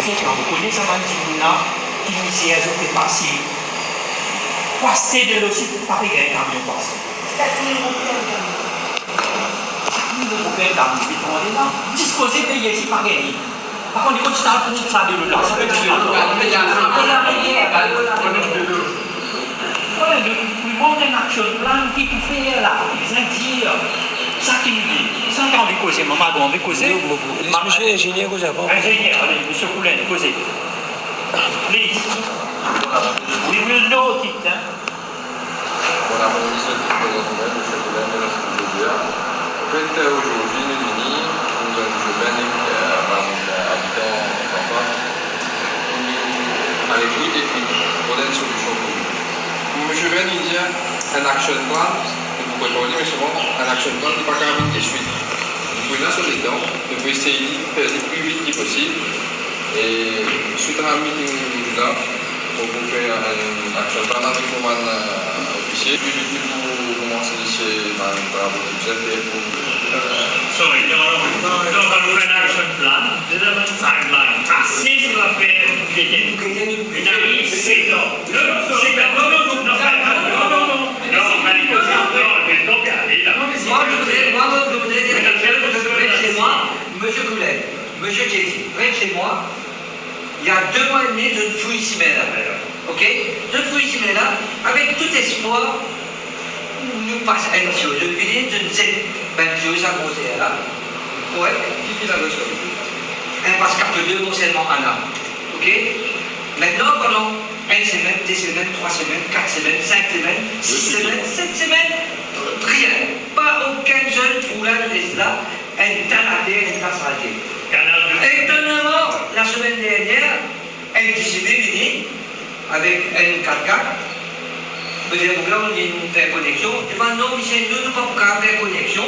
peut-être vous connaissez ça, qui nous sert de faire passer. Passer de l'eau, c'est pas payer un camion passer. Nous ne pouvons pas disposer de payer, c'est pas gagné. Par contre, quand tu as pour ça de l'eau là, ça veut dire que voilà, nous montre un action plan qui peut faire là, dire ça qui nous dit. Ça, on veut causer, maman, on veut causer. Monsieur l'ingénieur, vous avez Ingénieur, allez, monsieur Poulain, causez. Please. We will note it. Voilà, mon ministre du Président, monsieur Poulain, de la Sécurité. En fait, aujourd'hui, nous avons habitants à l'écoute et puis pour une solution commune. Monsieur Ben, il dit un action plan, vous pouvez pas dire, mais c'est bon, un action plan n'est pas carrément de suite. Vous pouvez là sur les dents, vous pouvez essayer de faire le plus vite que possible. Et suite à un meeting là, on peut faire un action plan avec mon officier, puis pour commencer chez un travail que vous avez fait pour. Sorry, non, on va faire un action plan, development timeline. Assez sur l'affaire Guéguin. Une amie, c'est non. Monsieur Goulet, monsieur Kéti, près de chez moi, il y a 2 mois et demi, je ne fouille ici, là. Ok? Je ne fouille ici, là, avec tout espoir, nous passe un petit peu. Je finis, je ne sais pas, ça conseille là. Ouais? Qui l'a reçu? Un passe carte 2, seulement un an. Ok? Maintenant, pendant 1 semaine, 2 semaines, 3 semaines, 4 semaines, 5 semaines, 6 semaines, 7 semaines, rien. Pas aucun seul problème de cela. Un tas à terre, une place à terre. Étonnamment, la semaine dernière, un DCB venu avec un 4x4. Je dis, là, on vient nous faire connexion. Je dis, non, Michel, nous ne pouvons pas faire connexion.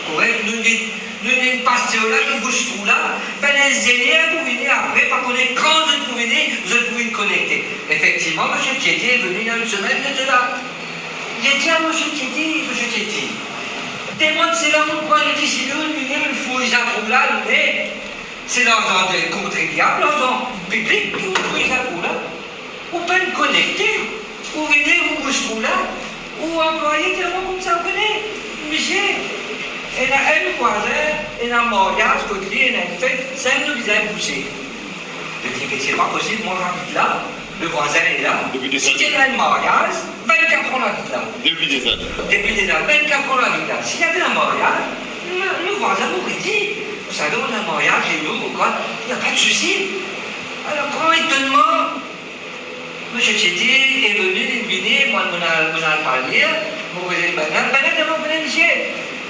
Correct? Nous ne passons là, nous bouge là. Ben, les ingénieurs, vous venez après, par contre, quand vous venez, vous pouvez connecter. Effectivement, M. Tchéti est venu il y a une semaine de cela. J'ai dit à M. Tchéti, témoin, c'est là pourquoi je dis, si nous venons une fouille, ça trouve là, mais c'est l'argent des contribuables, l'argent public, qui vous fouille, ça trouve là. Vous pouvez me connecter, vous venez, vous bougez là, ou employez tellement comme ça, vous connaissez. Monsieur, il y a un voisin, il y a un mariage, côté, il y a une fête, ça nous vient pousser. Je dis, mais c'est pas possible, moi j'habite là, le voisin est là. Si il y a un mariage, 24 ans j'habite là. Depuis des années. Depuis des années, 24 ans j'habite là. S'il y avait un mariage, le voisin m'aurait dit, vous savez, on a un mariage chez nous, ou quoi, il n'y a pas de souci. Alors, grand étonnement, M. Tchéti est venu, il est venu, moi, on a le palmier, mon voisin de banane, d'abord, monsieur.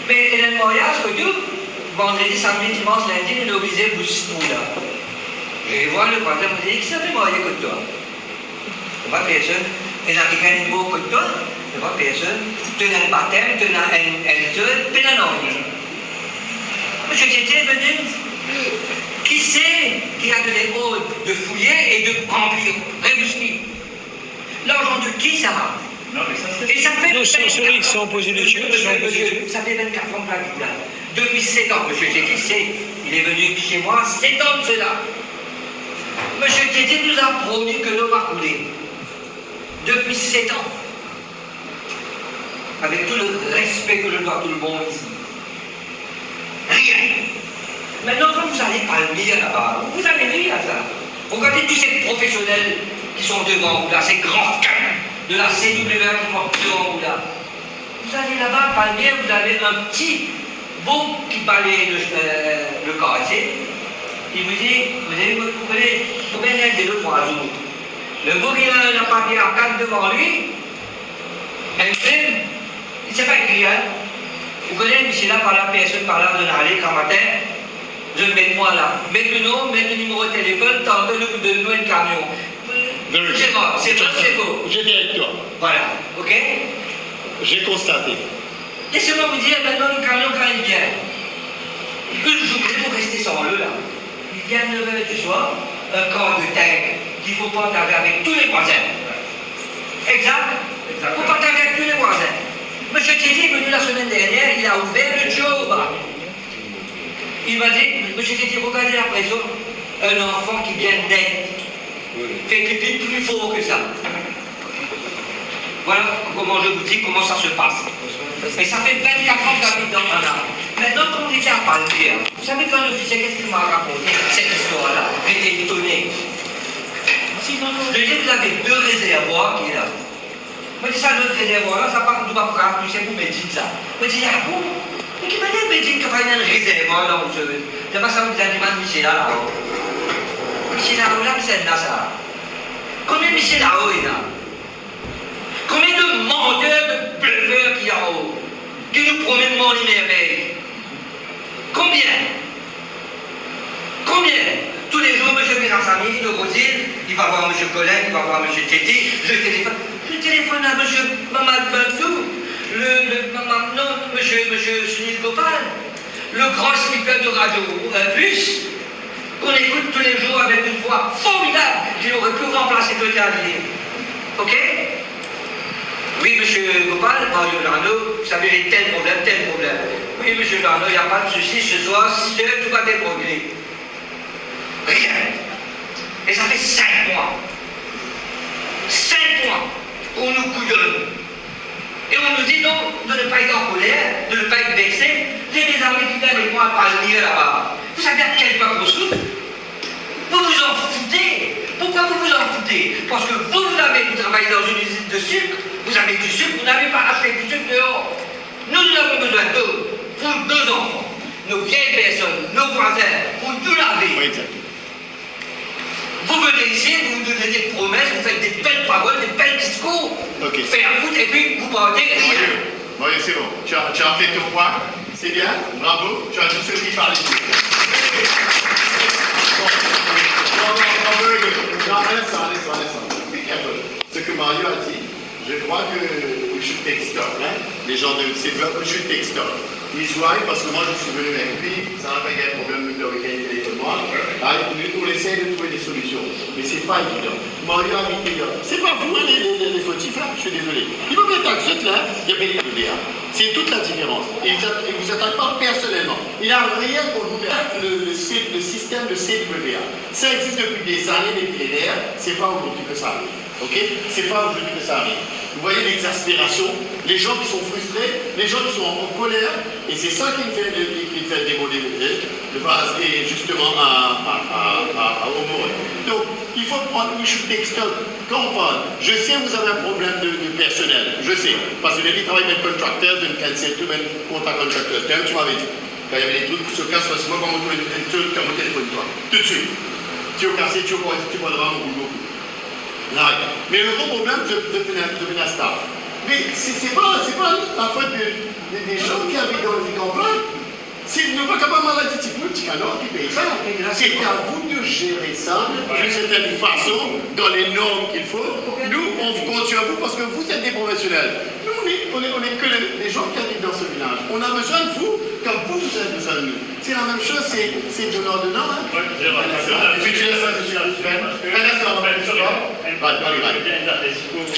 Mais il y a un mariage, que tout, vendredi, samedi, dimanche, lundi, il est obligé de bouger tout là. Et voir le voisin me dit, qui s'est fait marier que toi? Il n'y a pas personne. Il n'y a rien de beau que toi. Il n'y a pas personne. Tu as un baptême, tu as un seul, tu as un nom. M. Tchéti est venu. Qui c'est qui a donné ordre de fouiller et de remplir, réussir? L'argent de qui ça va? Non, mais ça c'est. Et ça fait. Non, souris, sans poser les choses. Ça fait 24 ans que j'habite là. Depuis 7 ans, M. Tchéti, il est venu chez moi 7 ans de cela. M. Tchéti nous a promis que l'eau va couler. Depuis 7 ans. Avec tout le respect que je dois à tout le monde ici. Rien. Maintenant, quand vous allez palmer là-bas, vous allez rire à ça. Regardez tous ces professionnels qui sont devant vous là, ces grands canons de la CWA qui sont devant vous là. Vous allez là-bas palmer, vous avez un petit beau qui balaye le quartier. Il vous dit, vous pouvez aider le 3 jours. Le beau qui a un papier à 4 devant lui, un film, il ne sait pas écrire. Hein? Vous connaissez, ici là, par la personne, par là, vous allez, quand matin, je le mets moi là. Mettez le nom, mettez le numéro de téléphone, tentez de nous un camion. C'est vrai, c'est faux. J'étais avec toi. Voilà, ok? J'ai constaté. Laissez-moi vous dire, maintenant le camion, quand il vient, une journée, vous restez sans le là. Il vient à 9h du soir, un corps de terre qu'il faut partager avec tous les voisins. Exact? Il faut partager avec tous les voisins. Monsieur Tchéti est venu la semaine dernière, il a ouvert le job. Il m'a dit, monsieur Tchéti, regardez la pression. un enfant qui vient d'être fait pipi plus fort que ça. Voilà comment je vous dis comment ça se passe. Et ça fait 24 ans que j'habite dans un arbre. Maintenant, quand on était à Palmier, vous savez qu'un officier, qu'est-ce qu'il m'a raconté cette histoire-là? J'étais étonné. Je lui ai dit, vous avez 2 réservoirs qui est là. Je me dis, ça, notre réservoir-là, ça part du Bafra, tu sais, pour Médine, ça. Je me dis, ah bon? Mais qui m'a dit, Médine, qu'il y a un réservoir là où je veux. C'est pas ça, vous avez dit, Michel là, là. Michel là, c'est là, ça. Combien de Michel là, il y a? Combien de menteurs, de bluffeurs qu'il y a en haut, qui nous promènent mon merveille? Combien? Combien? Tous les jours, M. Berassami, de Rosine, il va voir M. Colin, il va voir M. Teti, je téléphone à M. Mamad Bandou, non, M. Sunil Gopal, le grand speaker de radio Plus, qu'on écoute tous les jours avec une voix formidable, qui aurait pu remplacer le dernier. Ok? Oui, M. Gopal, Mario Lano, vous savez, j'ai tel problème. Oui, M. Lano, il n'y a pas de souci, ce soir, 6 heures, tout va être réglé. Rien. Et ça fait 5 mois. 5 mois qu'on nous couillonne. Et on nous dit non, de ne pas être en colère, de ne pas être vexé. J'ai des amis qui viennent avec moi à Palmier là-bas. Vous savez à quel point on souffre? Vous vous en foutez. Pourquoi vous vous en foutez? Parce que vous travaillez dans une usine de sucre, vous avez du sucre, vous n'avez pas acheté du sucre dehors. Nous avons besoin d'eau pour nos enfants, nos vieilles personnes, nos voisins, pour nous laver. Oui, exact. Vous venez ici, vous nous donnez des promesses, vous faites des belles paroles, des belles discours, Ok. faire foutre et puis vous partez rien. Bon, c'est bon. Tu as fait ton point. C'est bien. Bravo. Tu as tout ce qu'il fallait. Non, laisse-moi. Be careful. Ce que Mario a dit, je crois que we should take stock. Hein? Les gens de CEDUAP, we should take stock. He's right, parce que moi je suis venu avec lui, ça n'a pas été un problème de week-end avec moi. On essaie de trouver des solutions, mais c'est pas évident. Mario a dit, c'est pas vous les fautifs là, je suis désolé. Il va mettre un truc là, il y a bien le VA. C'est toute la différence. Et il vous attaque pas personnellement. Il n'a rien pour vous faire. Le système de CWA, ça existe depuis des années, des millénaires, c'est pas aujourd'hui que ça arrive. Ok? C'est pas aujourd'hui que ça arrive. Vous voyez l'exaspération, les gens qui sont frustrés, les gens qui sont en colère, et c'est ça qui me fait dévoler le vase et justement au Morel. Donc, il faut prendre, we should take stock. Quand on parle, je sais que vous avez un problème de personnel, je sais, parce que les gens qui travaillent avec contracteurs, de cancel tout, même contrat contracteurs, tu m'avais dit, quand il y avait des trucs qui se cassent, parce que moi, quand on me téléphone, toi, tout de suite, tu as cassé, tu vas devant mon boulot. Mais le gros problème, je devenais un staff. Mais c'est pas la faute des gens qui habitent dans le Vic-en-Vin. C'est ne pas capable maladie type alors qui paye ça. C'est à vous de gérer ça d'une certaine façon, dans les normes qu'il faut. Nous, on vous compte sur vous parce que vous êtes des professionnels. Nous, on est que les gens qui habitent dans ce village. On a besoin de vous comme vous avez besoin de nous. C'est la même chose, c'est donnant-donnant. Hein? Oui, j'ai raconté. Tu laisses ça dessus.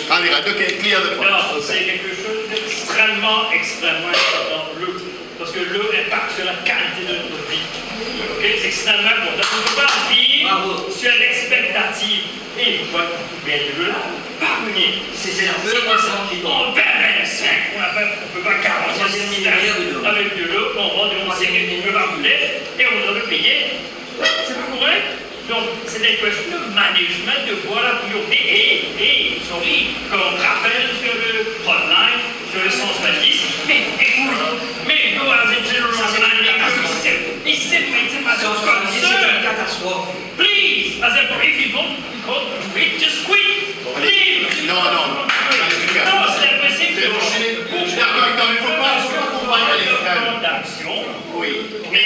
Allez, ok, clear the point. Non, c'est quelque chose d'extrêmement important. L'eau. Parce que l'eau impacte sur la qualité de notre vie. Ok, c'est extrêmement important. On ne peut pas vivre sur l'expectative. Et vous voyez, bien de l'eau là, parvenir. C'est la première qui On perd 25, on ne peut pas 40 avec de l'eau, on vend de l'eau, on ne peut pas rouler, et on doit le payer. C'est pas correct. Donc, c'est des questions de management, de voir la priorité. Et, sorry, comme on rappelle sur le hotline, sur le 170, mais écoute, mais go as a general manager, it's pas C'est une catastrophe. Please, as a if you don't quit, just quit. Leave. Non, Non, c'est impossible. Je suis d'accord avec toi, mais il ne faut pas qu'on vaille à l'extrême. D'action. Oui. Mais